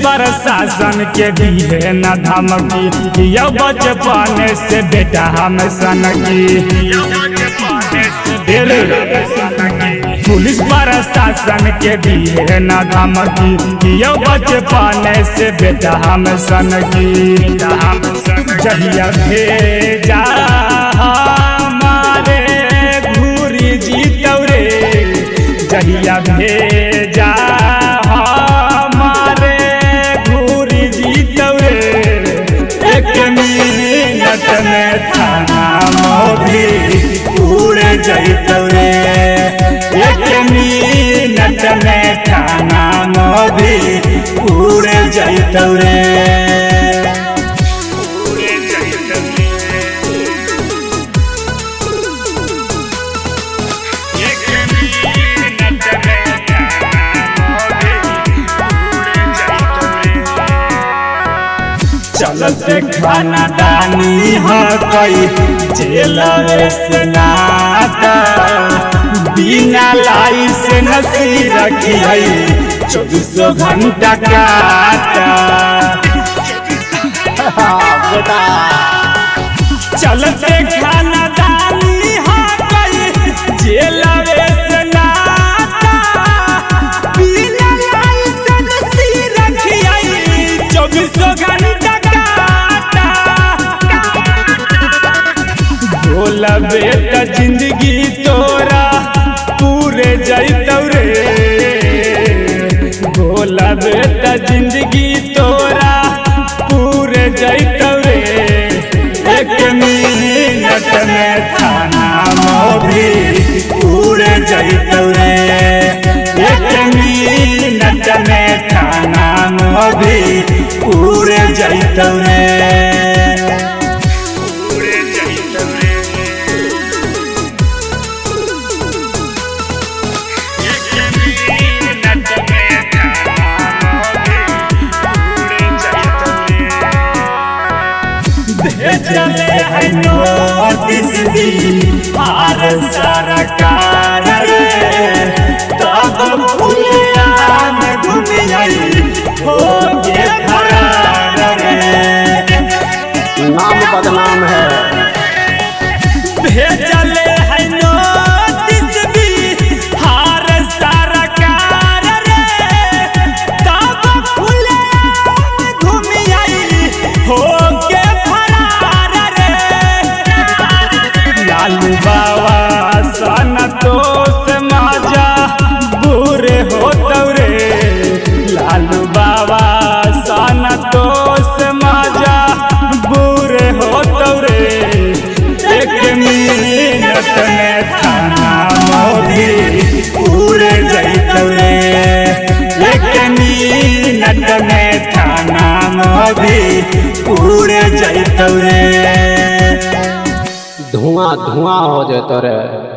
प्रशासन के दिए न धमकी, यो बचपन से बेटा हम सनकी। पुलिस प्रशासन के दिए न धमकी, यो बचपन से बेटा हम सनकी। जहिया भेजा हमारे घूरी जीतौरे, जहिया भेजा हमारे घूरी जीतौरे। एक मिनट में थाना मोभी उड़ जैतौरे, एक मिनट में थाना मोभी उड़ जैतौरे। चलते खाना दानी है कोई जेल से नाता, बिना लाइसेंस रखी है 24 घंटा काटा। चलते खाना दानी है कोई जेल से नाता, बिना लाइसेंस रखी है 24 घंटा। भोला बेटा जिंदगी तोरा पूरे जैतौरे, भोला बेटा जिंदगी तोरा पूरे जैतौरे। एक मिनट में थाना मोभी पूरे जैतौरे, एक मिनट में थाना मोभी पूरे जैतौरे। चले है नोटिस बिहार सरकार रे, तब पुलिया में घूमियाई होगे फरार रे। नाम बदनाम है। भेजले है नोटिस बिहार सरकार रे, तब पुलिया में घूमियाई होगे लालू बाबा संतोष माजा बुरे होतौरे, लालू बाबा संतोष माजा बुरे होतौरे। एक मिनट में थाना मोभी पूरे जैतौरे, एक मिनट में थाना मोभी पूरे जैतौरे। धुआं धुआं हो जाता रे।